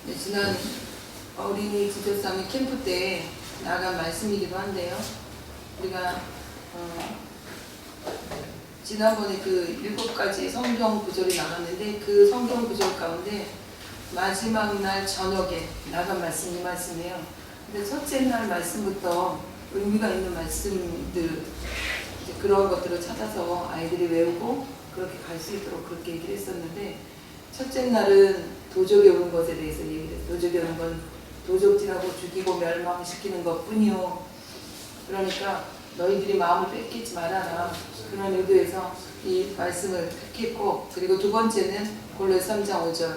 네, 지난 어린이 지도상의 캠프 때 나간 말씀이기도 한데요. 우리가 지난번에 그 7가지 성경 구절이 나갔는데 그 성경 구절 가운데 마지막 날 저녁에 나간 말씀 이 말씀이에요. 근데 첫째 날 말씀부터 의미가 있는 말씀들 그런 것들을 찾아서 아이들이 외우고 그렇게 갈 수 있도록 그렇게 얘기를 했었는데, 첫째 날은 도적이 오는 것에 대해서 얘기를 했어요. 도적이 오는 건 도적질하고 죽이고 멸망시키는 것 뿐이요. 그러니까 너희들이 마음을 뺏기지 말아라. 그런 의도에서 이 말씀을 택했고, 그리고 두 번째는 골로새 3장 5절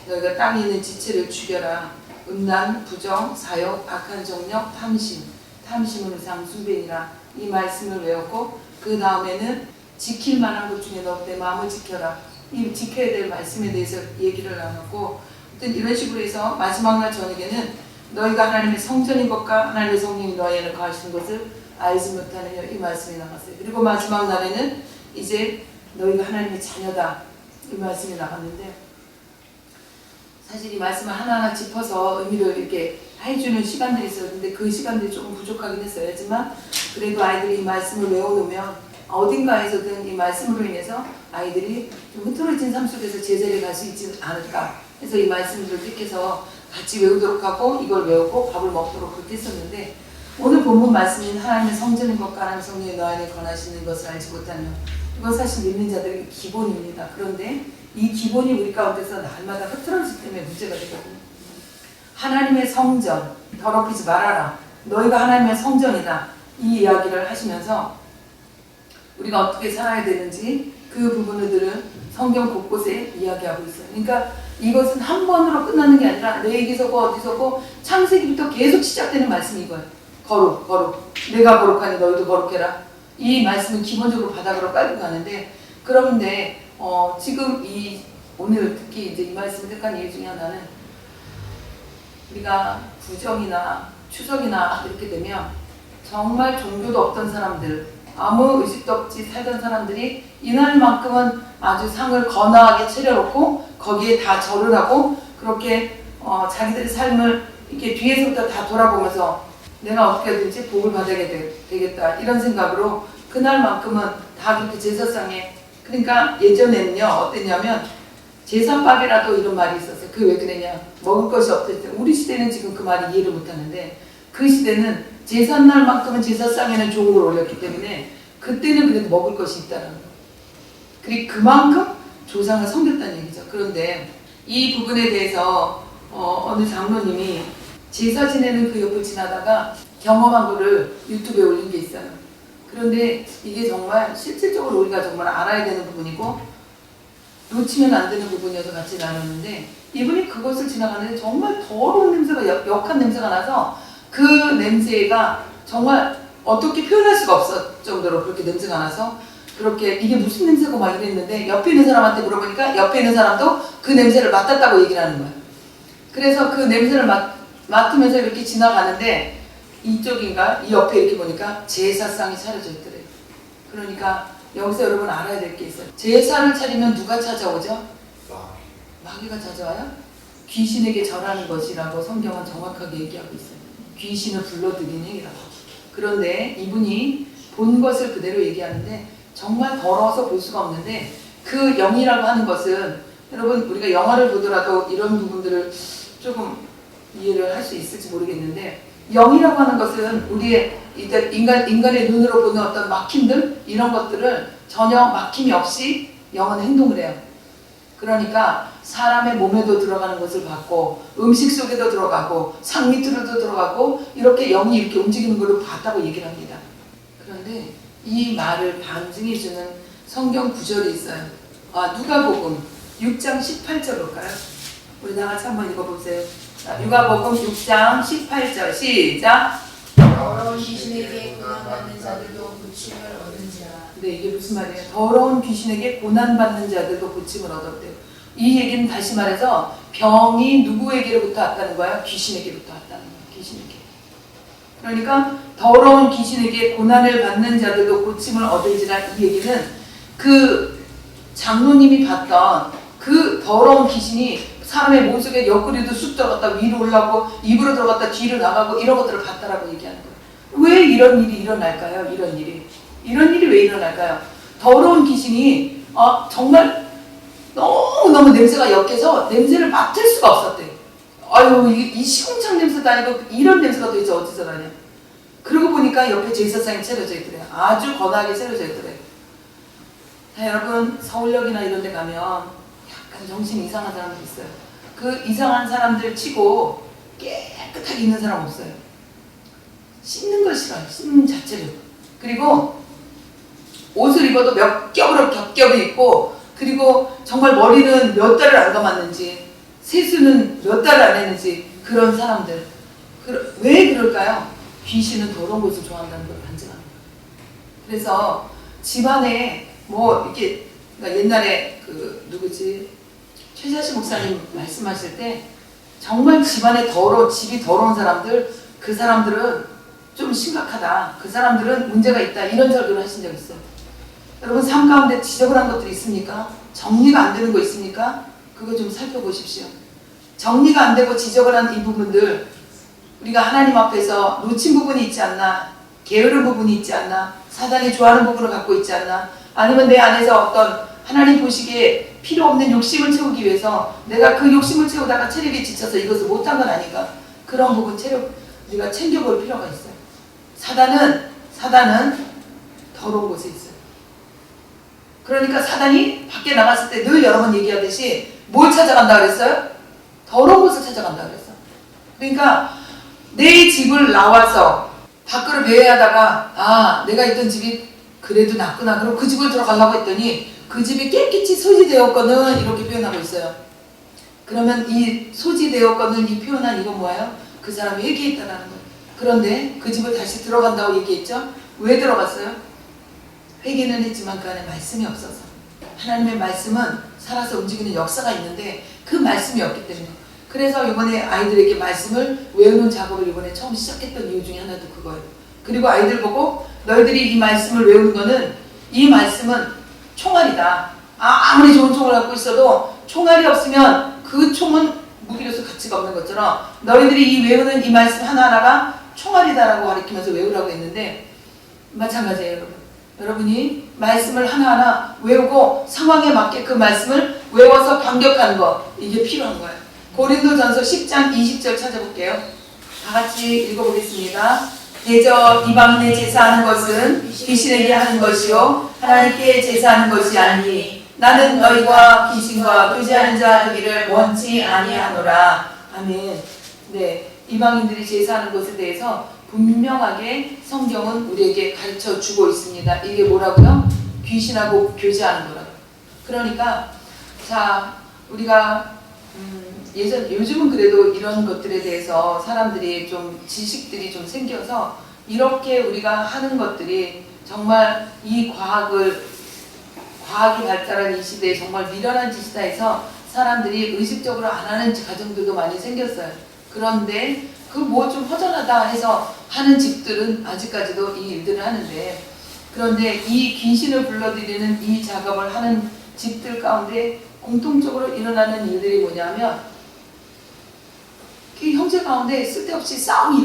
너희가 땅에 있는 지체를 죽여라. 음란, 부정, 사욕, 악한 정력, 탐심은 의상 숭배니라. 이 말씀을 외웠고, 그 다음에는 지킬 만한 것 중에 너 내 마음을 지켜라. 이 지켜야 될 말씀에 대해서 얘기를 나눴고, 하여튼 이런 식으로 해서 마지막 날 저녁에는 너희가 하나님의 성전인 것과 하나님의 성령이 너희에는 거하시는 것을 알지 못하느냐, 이 말씀이 나갔어요. 그리고 마지막 날에는 이제 너희가 하나님의 자녀다, 이 말씀이 나갔는데, 사실 이 말씀을 하나하나 짚어서 의미를 이렇게 해주는 시간들이 있었는데 그 시간들이 조금 부족하긴 했어요. 하지만 그래도 아이들이 이 말씀을 외워놓으면 어딘가에서든 이 말씀으로 인해서 아이들이 좀 흐트러진 삶 속에서 제자리에 갈 수 있지 않을까 해서 이 말씀들을 택해서 같이 외우도록 하고 이걸 외우고 밥을 먹도록 그렇게 했었는데, 오늘 본문 말씀인 하나님의 성전인 것과 하나님의 성령이 너 안에 거하시는 것을 알지 못하며, 이건 사실 믿는 자들의 기본입니다. 그런데 이 기본이 우리 가운데서 날마다 흐트러지기 때문에 문제가 되거든요. 하나님의 성전, 더럽히지 말아라. 너희가 하나님의 성전이다. 이 이야기를 하시면서 우리가 어떻게 살아야 되는지 그 부분들은 성경 곳곳에 이야기하고 있어요. 그러니까 이것은 한 번으로 끝나는 게 아니라 레위기서고 어디서고 창세기부터 계속 시작되는 말씀이 이거예요. 거룩. 내가 거룩하니 너희도 거룩해라. 이 말씀은 기본적으로 바닥으로 깔고 가는데, 그런데 지금 오늘 특히 이제 이 말씀을 택한 이유 중에 하나는 우리가 구정이나 추석이나 이렇게 되면 정말 종교도 없던 사람들, 아무 의식도 없이 살던 사람들이 이날만큼은 아주 상을 거나하게 차려놓고 거기에 다 절을 하고 그렇게 자기들의 삶을 이렇게 뒤에서부터 다 돌아보면서 내가 어떻게 하든지 복을 받아야 되겠다 이런 생각으로 그날만큼은 다 그렇게 제사상에, 그러니까 예전에는요 어땠냐면 제사밥이라도 이런 말이 있었어요. 그게 왜 그러냐, 먹을 것이 없을 때. 우리 시대는 지금 그 말을 이해를 못하는데 그 시대는 제삿날만큼은 제사상에는 좋은 걸 올렸기 때문에 그때는 그래도 먹을 것이 있다는 거예요. 그리고 그만큼 조상을 섬겼다는 얘기죠. 그런데 이 부분에 대해서 어느 장로님이 제사 지내는 그 옆을 지나다가 경험한 거를 유튜브에 올린 게 있어요. 그런데 이게 정말 실질적으로 우리가 정말 알아야 되는 부분이고 놓치면 안 되는 부분이어서 같이 나눴는데, 이분이 그것을 지나가는데 정말 더러운 냄새가, 역한 냄새가 나서 그 냄새가 정말 어떻게 표현할 수가 없을 정도로 그렇게 냄새가 나서 그렇게 이게 무슨 냄새고 막 이랬는데, 옆에 있는 사람한테 물어보니까 옆에 있는 사람도 그 냄새를 맡았다고 얘기를 하는 거예요. 그래서 그 냄새를 맡으면서 이렇게 지나가는데 이쪽인가 이 옆에 이렇게 보니까 제사상이 차려져 있더래요. 그러니까 여기서 여러분 알아야 될 게 있어요. 제사를 차리면 누가 찾아오죠? 마귀가 찾아와요? 귀신에게 절하는 것이라고 성경은 정확하게 얘기하고 있어요. 귀신을 불러들이는 행위라고. 그런데 이분이 본 것을 그대로 얘기하는데 정말 더러워서 볼 수가 없는데, 그 영이라고 하는 것은 여러분 우리가 영화를 보더라도 이런 부분들을 조금 이해를 할 수 있을지 모르겠는데, 영이라고 하는 것은 우리의 인간의 눈으로 보는 어떤 막힘들, 이런 것들을 전혀 막힘이 없이 영은 행동을 해요. 그러니까 사람의 몸에도 들어가는 것을 봤고 음식 속에도 들어가고 상 밑으로도 들어가고 이렇게 영이 이렇게 움직이는 걸 봤다고 얘기를 합니다. 그런데 이 말을 반증해주는 성경 구절이 있어요. 누가복음 6장 18절 볼까요? 우리 다 같이 한번 읽어보세요. 누가복음 6장 18절 시작. 더러운 귀신에게 고난받는 자들도 고침을 얻은지라. 네, 이게 무슨 말이에요? 더러운 귀신에게 고난받는 자들도 고침을 얻었대요. 이 얘기는 다시 말해서 병이 누구에게로부터 왔다는 거예요? 귀신에게로부터 왔다는 거예요. 귀신에게. 그러니까 더러운 귀신에게 고난을 받는 자들도 고침을 얻은지라, 이 얘기는 그 장로님이 봤던 그 더러운 귀신이 사람의 몸속에 옆구리도 쑥 들어갔다 위로 올라오고 입으로 들어갔다 뒤로 나가고 이런 것들을 봤다라고 얘기하는 거예요. 왜 이런 일이 일어날까요? 이런 일이 왜 일어날까요? 더러운 귀신이 정말 너무너무 냄새가 역해서 냄새를 맡을 수가 없었대요. 아유, 이 시궁창 냄새도 아니고 이런 냄새가 도대체 어디서 나냐. 그러고 보니까 옆에 제사상이 차려져 있더래요. 아주 거나하게 차려져 있더래요. 자, 여러분 서울역이나 이런 데 가면 약간 정신 이상한 사람들 있어요. 그 이상한 사람들 치고 깨끗하게 있는 사람 없어요. 씻는 걸 싫어요. 씻는 자체를. 그리고 옷을 입어도 몇 겹으로 겹겹이 입고, 그리고 정말 머리는 몇 달을 안 감았는지, 세수는 몇 달을 안 했는지, 그런 사람들. 왜 그럴까요? 귀신은 더러운 것을 좋아한다는 걸 반증합니다. 그래서 집안에 뭐 이렇게, 그러니까 옛날에 그 누구지, 최자시 목사님 말씀하실 때 정말 집안에 집이 더러운 사람들, 그 사람들은 좀 심각하다, 그 사람들은 문제가 있다, 이런 설교를 하신 적 있어요. 여러분 삶 가운데 지저분한 것들이 있습니까? 정리가 안 되는 거 있습니까? 그거 좀 살펴보십시오. 정리가 안 되고 지저분한 이 부분들, 우리가 하나님 앞에서 놓친 부분이 있지 않나, 게으른 부분이 있지 않나, 사단이 좋아하는 부분을 갖고 있지 않나, 아니면 내 안에서 어떤 하나님 보시기에 필요 없는 욕심을 채우기 위해서 내가 그 욕심을 채우다가 체력이 지쳐서 이것을 못한 건 아닌가, 그런 부분 우리가 챙겨볼 필요가 있어요. 사단은 더러운 곳에 있어요. 그러니까 사단이 밖에 나갔을 때 늘 여러 번 얘기하듯이 뭘 찾아간다 그랬어요? 더러운 곳을 찾아간다 그랬어. 그러니까 내 집을 나와서 밖으로 배회하다가 내가 있던 집이 그래도 낫구나, 그럼 그 집을 들어가려고 했더니 그 집이 깨끗이 소지되었거든, 이렇게 표현하고 있어요. 그러면 이 소지되었거든, 이 표현한 이건 뭐예요? 그 사람이 회개했다라는 거예요. 그런데 그 집을 다시 들어간다고 얘기했죠? 왜 들어갔어요? 회개는 했지만 그 안에 말씀이 없어서. 하나님의 말씀은 살아서 움직이는 역사가 있는데 그 말씀이 없기 때문에. 그래서 이번에 아이들에게 말씀을 외우는 작업을 이번에 처음 시작했던 이유 중에 하나도 그거예요. 그리고 아이들 보고 너희들이 이 말씀을 외우는 거는, 이 말씀은 총알이다. 아무리 좋은 총을 갖고 있어도 총알이 없으면 그 총은 무기로서 가치가 없는 것처럼 너희들이 이 외우는 이 말씀 하나하나가 총알이다라고 가르치면서 외우라고 했는데, 마찬가지예요, 여러분. 여러분이 말씀을 하나하나 외우고 상황에 맞게 그 말씀을 외워서 반격하는 거, 이게 필요한 거예요. 고린도전서 10장 20절 찾아볼게요. 다 같이 읽어보겠습니다. 대저 이방인의 제사하는 것은 귀신에게 하는 것이요 하나님께 제사하는 것이 아니니 나는 너희와 귀신과 교제하는 자 되기를 원치 아니하노라. 아멘. 네, 이방인들이 제사하는 것에 대해서 분명하게 성경은 우리에게 가르쳐 주고 있습니다. 이게 뭐라고요? 귀신하고 교제하는 거라고. 그러니까 자, 우리가 요즘은 그래도 이런 것들에 대해서 사람들이 좀 지식들이 좀 생겨서 이렇게 우리가 하는 것들이 정말 이 과학이 발달한 이 시대에 정말 미련한 짓이다 해서 사람들이 의식적으로 안 하는 가정들도 많이 생겼어요. 그런데 그 뭐 좀 허전하다 해서 하는 집들은 아직까지도 이 일들을 하는데, 그런데 이 귀신을 불러들이는 이 작업을 하는 집들 가운데 공통적으로 일어나는 일들이 뭐냐면, 그 형제 가운데 쓸데없이 싸움이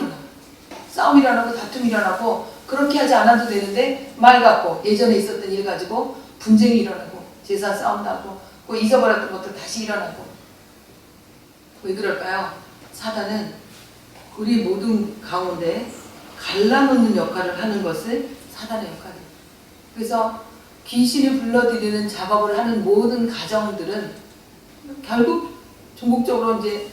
일어나고 다툼이 일어나고, 그렇게 하지 않아도 되는데 말 갖고 예전에 있었던 일 가지고 분쟁이 일어나고 제사 싸움 나고 그 잊어버렸던 것도 다시 일어나고. 왜 그럴까요? 사단은 우리 모든 가운데 갈라놓는 역할을 하는 것을 사단의 역할이에요. 그래서 귀신을 불러들이는 작업을 하는 모든 가정들은 결국 종국적으로 이제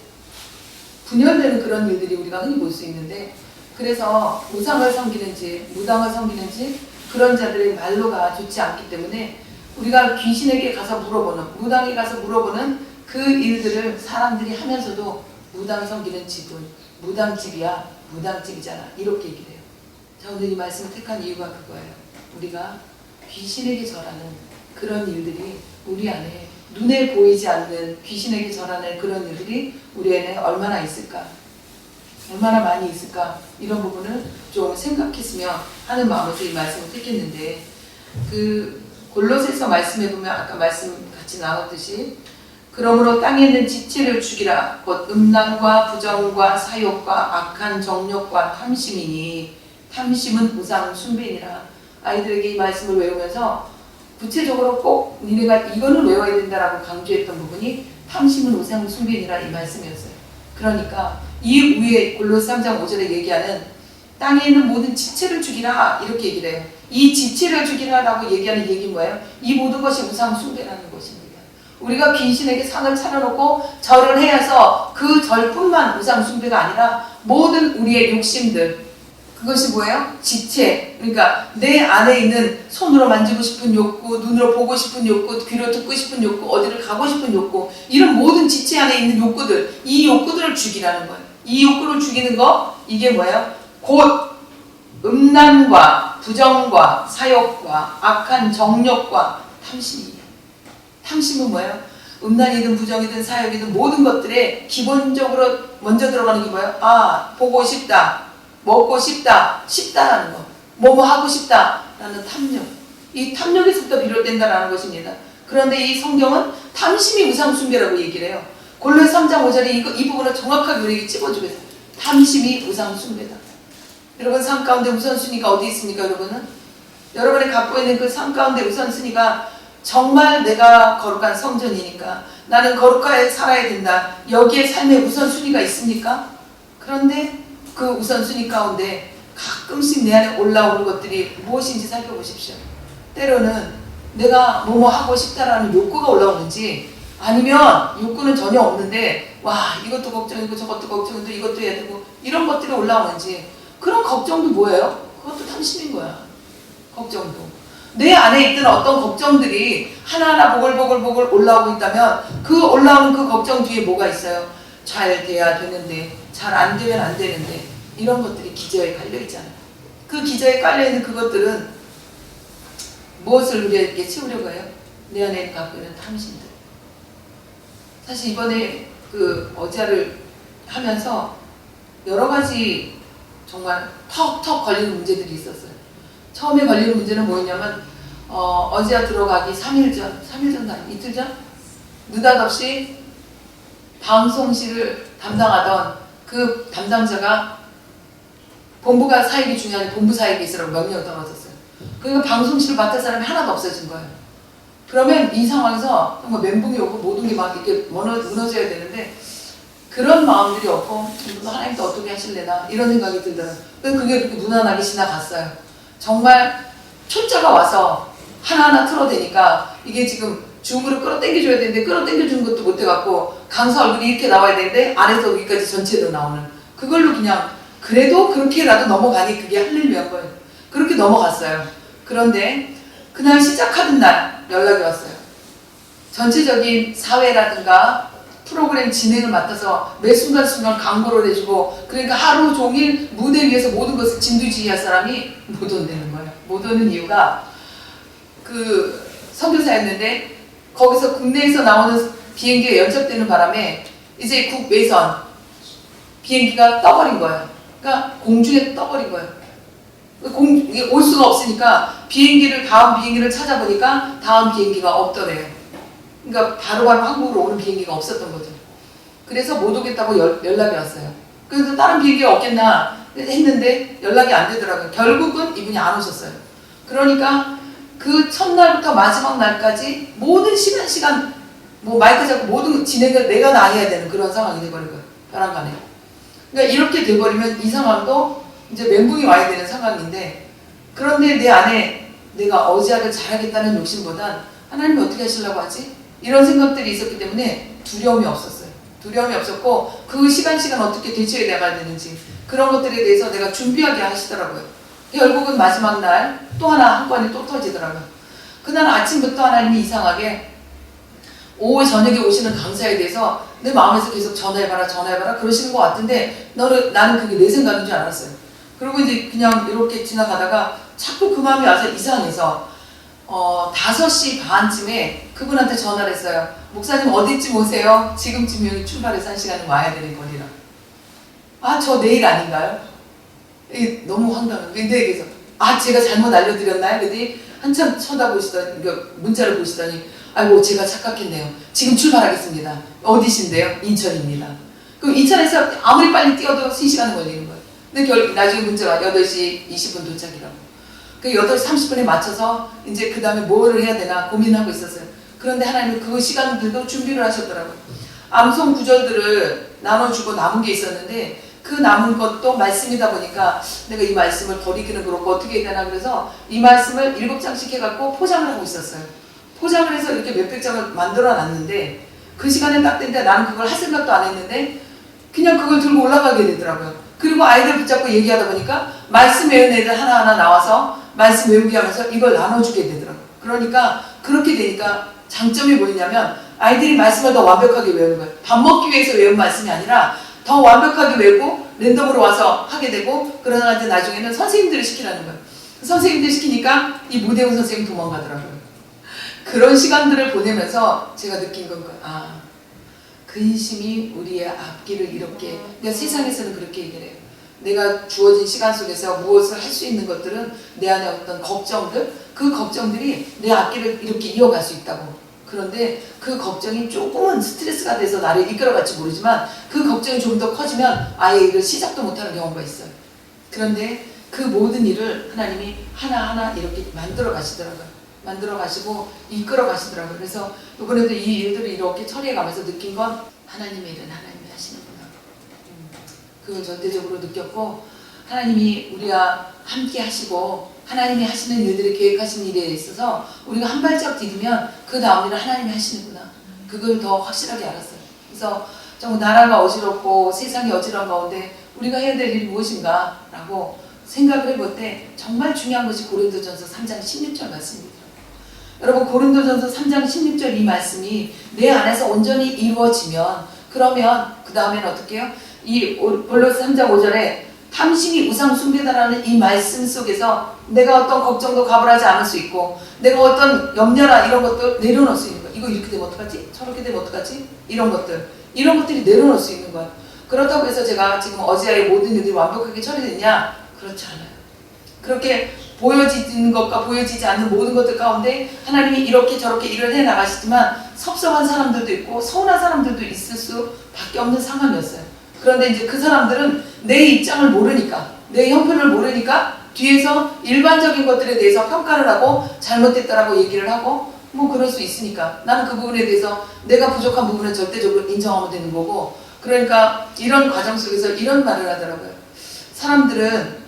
분열되는 그런 일들이 우리가 흔히 볼 수 있는데, 그래서 우상을 섬기는지 무당을 섬기는지 그런 자들의 말로가 좋지 않기 때문에 우리가 귀신에게 가서 물어보는, 무당에 가서 물어보는 그 일들을 사람들이 하면서도 무당 섬기는 집은 무당집이야, 무당집이잖아, 이렇게 얘기를 해요. 자, 오늘 이 말씀을 택한 이유가 그거예요. 우리가 귀신에게 절하는 그런 일들이 우리 안에, 눈에 보이지 않는 귀신에게 절하는 그런 일들이 우리 안에 얼마나 있을까, 얼마나 많이 있을까, 이런 부분을 좀 생각했으면 하는 마음에서 이 말씀을 택했는데, 그 골로새서 말씀해 보면 아까 말씀 같이 나왔듯이 그러므로 땅에 있는 지체를 죽이라. 곧 음란과 부정과 사욕과 악한 정욕과 탐심이니 탐심은 우상 숭배니라. 아이들에게 이 말씀을 외우면서 구체적으로 꼭 니네가 이거는 외워야 된다라고 강조했던 부분이 탐심은 우상 숭배니라 이 말씀이었어요. 그러니까 이 위에 골로새 3장 5절에 얘기하는 땅에 있는 모든 지체를 죽이라 이렇게 얘기를 해요. 이 지체를 죽이라라고 얘기하는 얘기는 뭐예요? 이 모든 것이 우상 숭배라는 것입니다. 우리가 귀신에게 상을 차려놓고 절을 해서 그 절뿐만 우상 숭배가 아니라 모든 우리의 욕심들, 그것이 뭐예요? 지체. 그러니까 내 안에 있는 손으로 만지고 싶은 욕구, 눈으로 보고 싶은 욕구, 귀로 듣고 싶은 욕구, 어디를 가고 싶은 욕구, 이런 모든 지체 안에 있는 욕구들, 이 욕구들을 죽이라는 거예요. 이 욕구를 죽이는 거, 이게 뭐예요? 곧 음란과 부정과 사욕과 악한 정욕과 탐심이에요. 탐심은 뭐예요? 음란이든 부정이든 사욕이든 모든 것들에 기본적으로 먼저 들어가는 게 뭐예요? 아, 보고 싶다, 먹고 싶다, 싶다라는 거, 뭐뭐 하고 싶다라는 탐욕. 이 탐욕에서부터 비롯된다라는 것입니다. 그런데 이 성경은 탐심이 우상숭배라고 얘기를 해요. 골로새 3장 5절에 이 부분을 정확하게 우리에게 찝어주고 있어요. 탐심이 우상숭배다. 여러분, 삶 가운데 우선순위가 어디 있습니까? 여러분이 갖고 있는 그 삶 가운데 우선순위가 정말 내가 거룩한 성전이니까 나는 거룩하게 살아야 된다, 여기에 삶의 우선순위가 있습니까? 그런데 그 우선순위 가운데 가끔씩 내 안에 올라오는 것들이 무엇인지 살펴보십시오. 때로는 내가 뭐뭐 하고 싶다라는 욕구가 올라오는지, 아니면 욕구는 전혀 없는데 와, 이것도 걱정이고 저것도 걱정이고 이것도 해야 되고 이런 것들이 올라오는지, 그런 걱정도 뭐예요? 그것도 탐심인 거야. 걱정도. 내 안에 있던 어떤 걱정들이 하나하나 보글보글 올라오고 있다면 그 올라오는 그 걱정 뒤에 뭐가 있어요? 잘 돼야 되는데, 잘 안 되면 안 되는데, 이런 것들이 기저에 깔려 있잖아요. 그 기저에 깔려 있는 그것들은 무엇을 우리에게 채우려고 해요? 내 안에 갖고 있는 탐심들. 사실 이번에 그 어제를 하면서 여러 가지 정말 턱턱 걸리는 문제들이 있었어요. 처음에 걸리는 문제는 뭐였냐면 어제야 들어가기 3일 전, 이틀 전 느닷없이 방송실을 담당하던 그 담당자가 본부가 사익이 중요한 본부 사익이 있으라고 명령을 떨어졌어요. 그러니까 방송실을 맡을 사람이 하나도 없어진 거예요. 그러면 이 상황에서 정말 멘붕이 오고 모든 게 막 이렇게 무너져야 되는데, 그런 마음들이 없고 하나님도 어떻게 하실래나 이런 생각이 들더라고요. 그게 그렇게 무난하게 지나갔어요. 정말 초짜가 와서 하나하나 틀어대니까 이게 지금 줌으로 끌어당겨줘야 되는데 끌어당겨주는 것도 못해갖고 강사 얼굴이 이렇게 나와야 되는데 아래서 여기까지 전체로 나오는, 그걸로 그냥 그래도 그렇게라도 넘어가니 그게 할렐루야인 거예요. 그렇게 넘어갔어요. 그런데 그날 시작하는 날 연락이 왔어요. 전체적인 사회라든가 프로그램 진행을 맡아서 매 순간순간 광고를 해주고, 그러니까 하루 종일 무대 위에서 모든 것을 진두지휘할 사람이 못 온다는 거예요. 못 오는 이유가, 그 선교사였는데 거기서 국내에서 나오는 비행기가 연착되는 바람에 이제 국외선 비행기가 떠버린 거예요. 그러니까 공중에 떠버린 거예요. 올 수가 없으니까 다음 비행기를 찾아보니까 다음 비행기가 없더래요. 그러니까 바로바로 한국으로 오는 비행기가 없었던 거죠. 그래서 못 오겠다고 연락이 왔어요. 그래서 다른 비행기가 없겠나 했는데 연락이 안 되더라고요. 결국은 이분이 안 오셨어요. 그러니까 그 첫날부터 마지막 날까지 모든 시간 뭐 마이크 잡고 모든 진행을 내가 다 해야 되는 그런 상황이 돼버린 거예요. 벼랑간에. 그러니까 이렇게 돼버리면 이 상황도 이제 멘붕이 와야 되는 상황인데, 그런데 내 안에 내가 어지아를 잘하겠다는 욕심보단 하나님이 어떻게 하시려고 하지? 이런 생각들이 있었기 때문에 두려움이 없었어요. 두려움이 없었고, 그 시간 어떻게 대처해 나가야 되는지 그런 것들에 대해서 내가 준비하게 하시더라고요. 결국은 마지막 날 또 하나 한 건이 또 터지더라고요. 그날 아침부터 하나님이 이상하게 오후 저녁에 오시는 강사에 대해서 내 마음에서 계속 전화해봐라 그러시는 것 같은데, 나는 그게 내 생각인 줄 알았어요. 그리고 이제 그냥 이렇게 지나가다가 자꾸 그 마음이 와서 이상해서 5시 반쯤에 그분한테 전화를 했어요. 목사님 어디쯤 오세요? 지금쯤 여기 출발해서 1시간은 와야 되는 거리라. 아, 저 내일 아닌가요? 너무 황당해요. 근데 그래서 제가 잘못 알려드렸나요? 그랬더니 한참 쳐다보시더니, 문자를 보시더니 아이고 제가 착각했네요. 지금 출발하겠습니다. 어디신데요? 인천입니다. 그럼 인천에서 아무리 빨리 뛰어도 3시간은 걸리는 거예요. 근데 나중에 문자가 8시 20분 도착이라고. 그 8시 30분에 맞춰서 이제 그 다음에 뭐를 해야 되나 고민하고 있었어요. 그런데 하나님은 그 시간들도 준비를 하셨더라고요. 암송 구절들을 나눠주고 남은 게 있었는데 그 남은 것도 말씀이다 보니까 내가 이 말씀을 버리기는 그렇고 어떻게 해야 되나 그래서 이 말씀을 7장씩 해갖고 포장을 하고 있었어요. 포장을 해서 이렇게 몇백 장을 만들어 놨는데 그 시간에 딱 됐는데 나는 그걸 할 생각도 안 했는데 그냥 그걸 들고 올라가게 되더라고요. 그리고 아이들 붙잡고 얘기하다 보니까 말씀 외우는 애들 하나하나 나와서 말씀 외우게 하면서 이걸 나눠주게 되더라고요. 그러니까 그렇게 되니까 장점이 뭐냐면 아이들이 말씀을 더 완벽하게 외우는 거예요. 밥 먹기 위해서 외운 말씀이 아니라 더 완벽하게 외우고 랜덤으로 와서 하게 되고 그러나 이제 나중에는 선생님들이 시키라는 거예요. 선생님들이 시키니까 이 무대훈 선생님 도망가더라고요. 그런 시간들을 보내면서 제가 느낀 건 거예요. 근심이 우리의 앞길을 이렇게 그러니까 세상에서는 그렇게 얘기를 해요. 내가 주어진 시간 속에서 무엇을 할 수 있는 것들은 내 안에 어떤 걱정들 그 걱정들이 내 앞길을 이렇게 이어갈 수 있다고. 그런데 그 걱정이 조금은 스트레스가 돼서 나를 이끌어갈지 모르지만 그 걱정이 좀 더 커지면 아예 이걸 시작도 못하는 경우가 있어요. 그런데 그 모든 일을 하나님이 하나하나 이렇게 만들어 가시더라고요. 만들어 가시고 이끌어 가시더라고요. 그래서 이번에도 이 일들을 이렇게 처리해 가면서 느낀 건 하나님의 일은 하나님이 하시는구나. 그걸 전대적으로 느꼈고 하나님이 우리와 함께 하시고 하나님이 하시는 일들을 계획하신 일에 있어서 우리가 한 발짝 디디면 그 다음 일을 하나님이 하시는구나. 그걸 더 확실하게 알았어요. 그래서 좀 나라가 어지럽고 세상이 어지러운 가운데 우리가 해야 될 일이 무엇인가 라고 생각을 해볼 때 정말 중요한 것이 고린도전서 3장 16절 말씀입니다. 여러분 고린도전서 3장 16절 이 말씀이 내 안에서 온전히 이루어지면 그러면 그 다음에는 어떻게 해요? 이 골로새 3장 5절에 탐심이 우상 숭배다라는 이 말씀 속에서 내가 어떤 걱정도 가불하지 않을 수 있고 내가 어떤 염려나 이런 것들 내려놓을 수 있는 거야. 이거 이렇게 되면 어떡하지? 저렇게 되면 어떡하지? 이런 것들이 내려놓을 수 있는 거야. 그렇다고 해서 제가 지금 어제의 모든 일들이 완벽하게 처리됐냐? 그렇지 않아요. 그렇게 보여지는 것과 보여지지 않는 모든 것들 가운데 하나님이 이렇게 저렇게 일을 해 나가시지만 섭섭한 사람들도 있고 서운한 사람들도 있을 수밖에 없는 상황이었어요. 그런데 이제 그 사람들은 내 입장을 모르니까 내 형편을 모르니까 뒤에서 일반적인 것들에 대해서 평가를 하고 잘못됐다라고 얘기를 하고 뭐 그럴 수 있으니까 나는 그 부분에 대해서 내가 부족한 부분은 절대적으로 인정하면 되는 거고 그러니까 이런 과정 속에서 이런 말을 하더라고요. 사람들은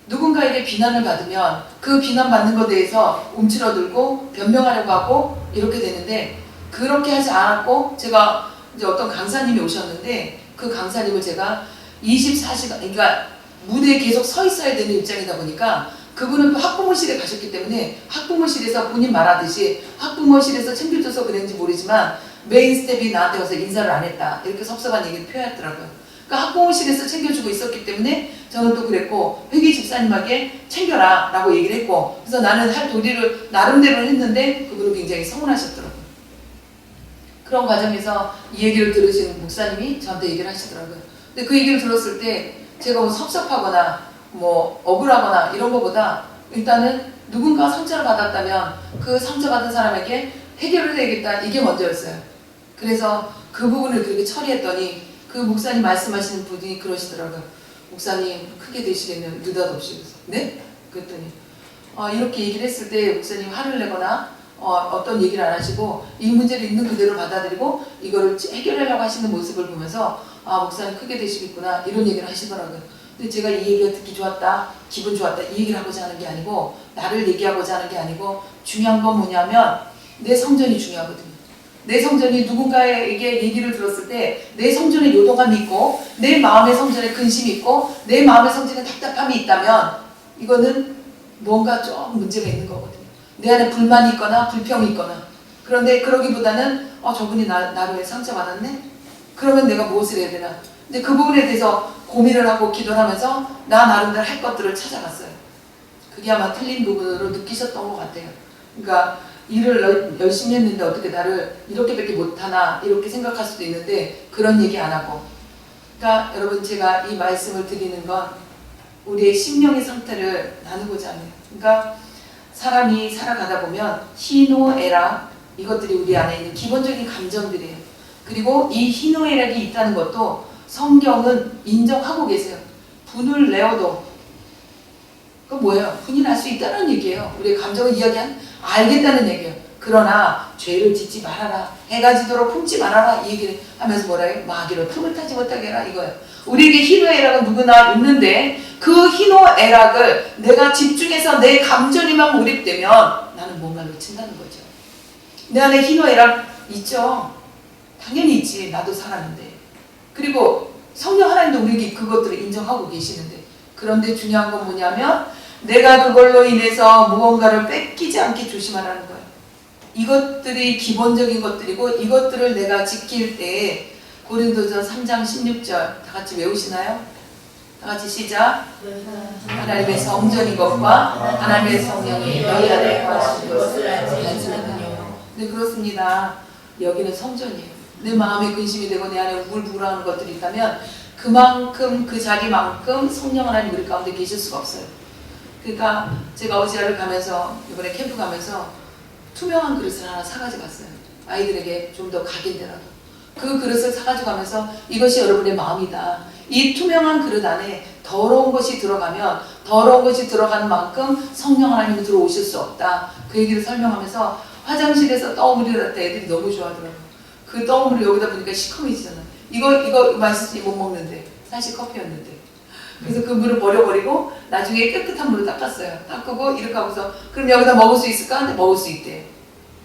누군가에게 비난을 받으면 그 비난받는 것에 대해서 움츠러들고 변명하려고 하고 이렇게 되는데 그렇게 하지 않았고 제가 이제 어떤 강사님이 오셨는데 그 강사님을 제가 24시간 그러니까 무대에 계속 서 있어야 되는 입장이다 보니까 그분은 또 학부모실에 가셨기 때문에 학부모실에서 본인 말하듯이 학부모실에서 챙겨줘서 그랬는지 모르지만 메인 스텝이 나한테 와서 인사를 안 했다 이렇게 섭섭한 얘기를 표현했더라고요. 그러니까 학부모실에서 챙겨주고 있었기 때문에 저는 또 그랬고 회계 집사님에게 챙겨라 라고 얘기를 했고 그래서 나는 할 도리를 나름대로 했는데 그분은 굉장히 서운하셨더라고요. 그런 과정에서 이 얘기를 들으신 목사님이 저한테 얘기를 하시더라고요. 근데 그 얘기를 들었을 때 제가 뭐 섭섭하거나 뭐 억울하거나 이런 것보다 일단은 누군가 상처를 받았다면 그 상처받은 사람에게 해결을 해야겠다 이게 먼저였어요. 그래서 그 부분을 그렇게 처리했더니 그 목사님 말씀하시는 분이 그러시더라고요. 목사님 크게 되시겠네요. 느닷없이. 네? 그랬더니 이렇게 얘기를 했을 때 목사님 화를 내거나 어떤 얘기를 안 하시고 이 문제를 있는 그대로 받아들이고 이거를 해결하려고 하시는 모습을 보면서 목사님 크게 되시겠구나 이런 얘기를 하시더라고요. 근데 제가 이 얘기가 듣기 좋았다, 기분 좋았다 이 얘기를 하고자 하는 게 아니고 나를 얘기하고자 하는 게 아니고 중요한 건 뭐냐면 내 성전이 중요하거든요. 내 성전이 누군가에게 얘기를 들었을 때 내 성전에 요동함이 있고 내 마음의 성전에 근심이 있고 내 마음의 성전에 답답함이 있다면 이거는 뭔가 좀 문제가 있는 거거든요. 내 안에 불만이 있거나 불평이 있거나 그런데 그러기보다는 저분이 나를 왜 상처받았네? 그러면 내가 무엇을 해야 되나? 근데 그 부분에 대해서 고민을 하고 기도를 하면서 나 나름대로 할 것들을 찾아갔어요. 그게 아마 틀린 부분으로 느끼셨던 것 같아요. 그러니까 일을 열심히 했는데 어떻게 나를 이렇게밖에 못하나 이렇게 생각할 수도 있는데 그런 얘기 안 하고 그러니까 여러분 제가 이 말씀을 드리는 건 우리의 심령의 상태를 나누고자 합니다. 그러니까 사람이 살아가다 보면 희노애락 이것들이 우리 안에 있는 기본적인 감정들이에요. 그리고 이 희노애락이 있다는 것도 성경은 인정하고 계세요. 분을 내어도 그 뭐예요? 분이 날 수 있다는 얘기예요. 우리의 감정을 알겠다는 얘기예요. 그러나 죄를 짓지 말아라. 해가 지도록 품지 말아라. 이 얘기를 하면서 뭐라 해요? 마귀로 틈을 타지 못하게 해라 이거예요. 우리에게 희노애락은 누구나 있는데 그 희노애락을 내가 집중해서 내 감정에만 몰입되면 나는 뭔가 놓친다는 거죠. 내 안에 희노애락 있죠? 당연히 있지. 나도 사람인데. 그리고 성령 하나님도 우리에게 그것들을 인정하고 계시는데, 그런데 중요한 건 뭐냐면 내가 그걸로 인해서 무언가를 뺏기지 않게 조심하라는 거예요. 이것들이 기본적인 것들이고 이것들을 내가 지킬 때 고린도전 3장 16절 다 같이 외우시나요? 다 같이 시작. 하나님의 성전인 것과 하나님의 성령이 너희 안에 거하신 것을 알지 않느냐요. 네, 그렇습니다. 여기는 성전이에요. 내 마음에 근심이 되고 내 안에 우글부글하는 것들이 있다면 그만큼 그 자리만큼 성령 하나님 우리 가운데 계실 수가 없어요. 그러니까 제가 어지아를 가면서 이번에 캠프 가면서 투명한 그릇을 하나 사가지고 갔어요. 아이들에게 좀 더 각인되라도. 그 그릇을 사가지고 가면서 이것이 여러분의 마음이다. 이 투명한 그릇 안에 더러운 것이 들어가면 더러운 것이 들어가는 만큼 성령 하나님이 들어오실 수 없다. 그 얘기를 설명하면서 화장실에서 떡물이 날 때 애들이 너무 좋아하더라고요. 그 떡물을 여기다 보니까 시커매지잖아. 이거 맛있지 못 먹는데 사실 커피였는데. 그래서 그 물을 버려버리고 나중에 깨끗한 물로 닦았어요. 닦고 이렇게 하고서 그럼 여기다 먹을 수 있을까? 근데 먹을 수 있대.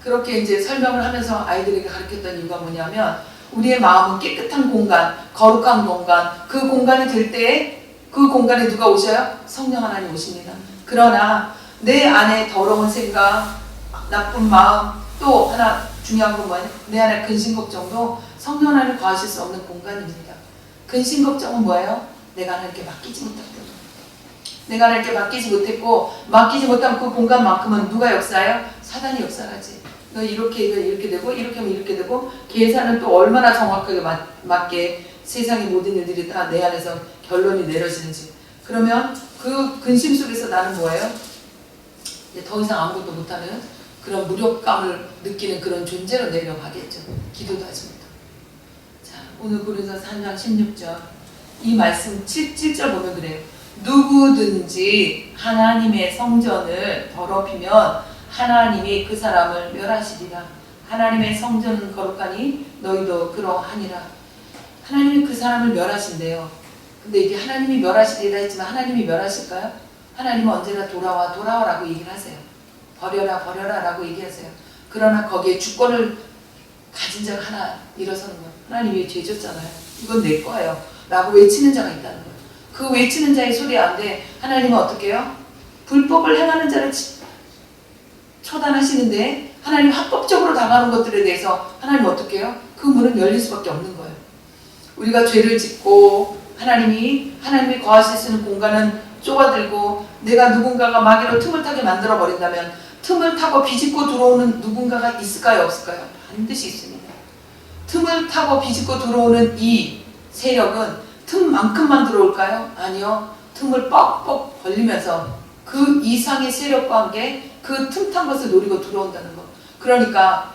그렇게 이제 설명을 하면서 아이들에게 가르쳤던 이유가 뭐냐면 우리의 마음은 깨끗한 공간, 거룩한 공간, 그 공간이 될 때에 그 공간에 누가 오셔요? 성령 하나님 오십니다. 그러나 내 안에 더러운 생각, 나쁜 마음, 또 하나 중요한 건 뭐예요? 내 안에 근심 걱정도 성령 하나님 거하실 수 없는 공간입니다. 근심 걱정은 뭐예요? 내가 하나님께 맡기지 못했다. 내가 하나님께 맡기지 못했고 맡기지 못한 그 공간만큼은 누가 역사해요? 사단이 역사하지. 너 이렇게 되고 이렇게 하면 이렇게 되고 계산은 또 얼마나 정확하게 맞게 세상의 모든 일들이 다 내 안에서 결론이 내려지는지. 그러면 그 근심 속에서 나는 뭐예요? 이제 더 이상 아무것도 못하는 그런 무력감을 느끼는 그런 존재로 내려가겠죠. 기도도 하지 못하고. 자, 오늘 고린도서 3장 16절 이 말씀 7절 보면 그래요. 누구든지 하나님의 성전을 더럽히면 하나님이 그 사람을 멸하시리라. 하나님의 성전은 거룩하니 너희도 그러하니라. 하나님이 그 사람을 멸하신대요. 근데 이게 하나님이 멸하시리라 했지만 하나님이 멸하실까요? 하나님은 언제나 돌아와라고 얘기를 하세요. 버려라 라고 얘기하세요. 그러나 거기에 주권을 가진 자가 하나 일어서는 거예요. 하나님이 죄 졌잖아요. 이건 내 거예요 라고 외치는 자가 있다는 거예요. 그 외치는 자의 소리 안 돼. 하나님은 어떻게 해요? 불법을 행하는 자를 처단하시는데 하나님 합법적으로 당하는 것들에 대해서 하나님 어떻게 해요? 그 문은 열릴 수밖에 없는 거예요. 우리가 죄를 짓고 하나님이 거하실 수 있는 공간은 좁아들고 내가 누군가가 마귀로 틈을 타게 만들어 버린다면 틈을 타고 비집고 들어오는 누군가가 있을까요? 없을까요? 반드시 있습니다. 틈을 타고 비집고 들어오는 이 세력은 틈만큼만 들어올까요? 아니요. 틈을 뻑뻑 벌리면서 그 이상의 세력과 함께 그 틈탄 것을 노리고 들어온다는 것. 그러니까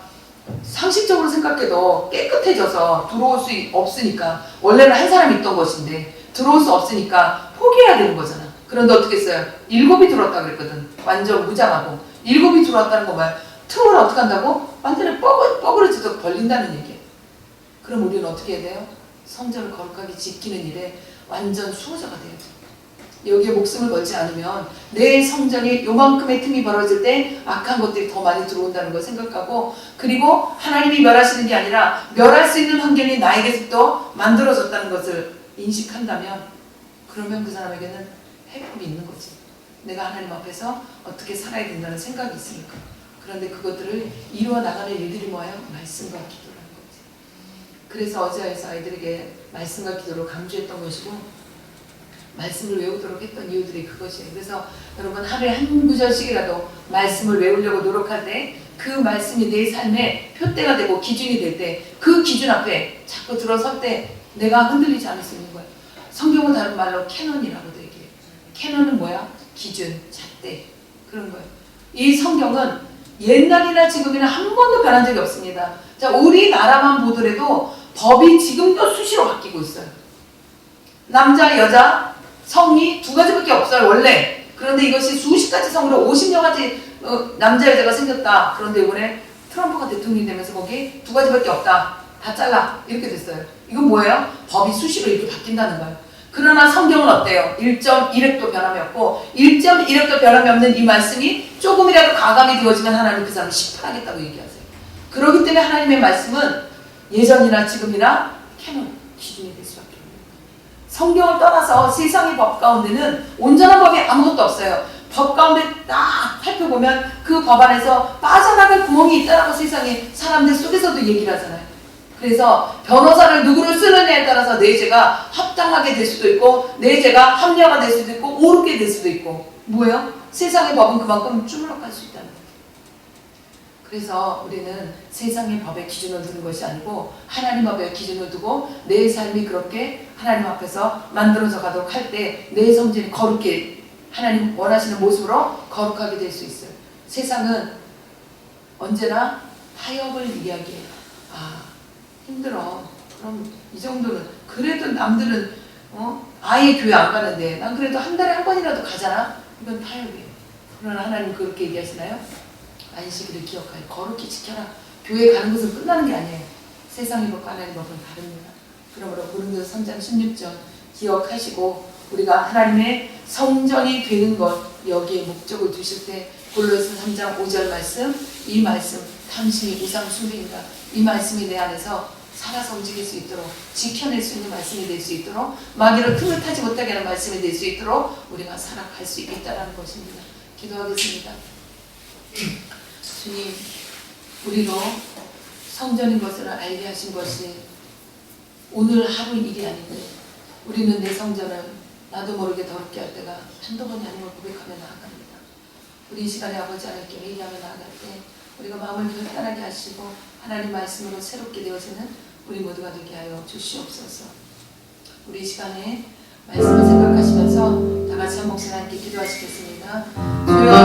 상식적으로 생각해도 깨끗해져서 들어올 수 없으니까 원래는 한 사람이 있던 것인데 들어올 수 없으니까 포기해야 되는 거잖아. 그런데 어떻게 했어요? 7이 들어왔다 그랬거든. 완전 무장하고 7이 들어왔다는 거 뭐야? 틈을 어떻게 한다고? 완전히 뻐그러지도록 벌린다는 얘기예요. 그럼 우리는 어떻게 해야 돼요? 성전을 거룩하게 지키는 일에 완전 수호자가 돼야죠. 여기에 목숨을 걸지 않으면 내 성전이 요만큼의 틈이 벌어질 때 악한 것들이 더 많이 들어온다는 걸 생각하고, 그리고 하나님이 멸하시는 게 아니라 멸할 수 있는 환경이 나에게도 만들어졌다는 것을 인식한다면 그러면 그 사람에게는 회복이 있는 거지. 내가 하나님 앞에서 어떻게 살아야 된다는 생각이 있으니까. 그런데 그것들을 이루어 나가는 일들이 뭐예요? 말씀과 기도라는 거지. 그래서 어제에서 아이들에게 말씀과 기도를 강조했던 것이고 말씀을 외우도록 했던 이유들이 그것이에요. 그래서 여러분 하루에 한 구절씩이라도 말씀을 외우려고 노력할 때 그 말씀이 내 삶의 표대가 되고 기준이 될 때 그 기준 앞에 자꾸 들어설 때 내가 흔들리지 않을 수 있는 거예요. 성경은 다른 말로 캐논이라고도 얘기해요. 캐논은 뭐야? 기준, 잣대 그런 거예요. 이 성경은 옛날이나 지금이나 한 번도 변한 적이 없습니다. 자, 우리나라만 보더라도 법이 지금도 수시로 바뀌고 있어요. 남자, 여자, 성이 두 가지밖에 없어요, 원래. 그런데 이것이 수십 가지 성으로 50여 가지 남자, 여자가 생겼다. 그런데 이번에 트럼프가 대통령이 되면서 거기 두 가지밖에 없다. 다 잘라. 이렇게 됐어요. 이건 뭐예요? 법이 수시로 이렇게 바뀐다는 거예요. 그러나 성경은 어때요? 1.1획도 변함이 없고 1.1획도 변함이 없는 이 말씀이 조금이라도 가감이 되어지면 하나님 그 사람을 심판하겠다고 얘기하세요. 그렇기 때문에 하나님의 말씀은 예전이나 지금이나 캐논, 기준이 될 수밖에 없는 거예요. 성경을 떠나서 세상의 법 가운데는 온전한 법이 아무것도 없어요. 법 가운데 딱 살펴보면 그 법 안에서 빠져나갈 구멍이 있다라고 세상의 사람들 속에서도 얘기를 하잖아요. 그래서 변호사를 누구를 쓰느냐에 따라서 내 죄가 합당하게 될 수도 있고 내 죄가 합리화가 될 수도 있고 옳게 될 수도 있고 뭐예요? 세상의 법은 그만큼 주물럭할 수 있다는 거예요. 그래서 우리는 세상의 법의 기준을 두는 것이 아니고 하나님 법의 기준을 두고 내 삶이 그렇게 하나님 앞에서 만들어져 가도록 할 때 내 성질이 거룩게 하나님 원하시는 모습으로 거룩하게 될 수 있어요. 세상은 언제나 타협을 이야기해요. 힘들어. 그럼 이 정도는 그래도 남들은 아예 교회 안 가는데 난 그래도 한 달에 한 번이라도 가잖아. 이건 타협이에요. 그러나 하나님 그렇게 얘기하시나요? 안식일을 기억하여 거룩히 지켜라. 교회 가는 것은 끝나는 게 아니에요. 세상의 법과 하나님의 법은 다릅니다. 그러므로 고린도서 3장 16절 기억하시고 우리가 하나님의 성전이 되는 것 여기에 목적을 두실 때 골로새 3장 5절 말씀 이 말씀 당신이 우상 숭배인가 이 말씀이 내 안에서 살아서 움직일 수 있도록 지켜낼 수 있는 말씀이 될 수 있도록 마귀를 틈을 타지 못하게 하는 말씀이 될 수 있도록 우리가 살아갈 수 있다는 것입니다. 기도하겠습니다. 주님, 우리로 성전인 것을 알게 하신 것이 오늘 하루 일이 아닌데 우리는 내 성전을 나도 모르게 더럽게 할 때가 한두 번이 아닌 걸 고백하며 나아갑니다. 우리 이 시간에 아버지 하나님께 회개하며 나아갈 때 우리가 마음을 결단하게 하시고 하나님 말씀으로 새롭게 되어지는 우리 모두가 되게 하여 주시옵소서. 우리 이 시간에 말씀을 생각하시면서 다 같이 한 목소리 함께 기도하시겠습니다. 주여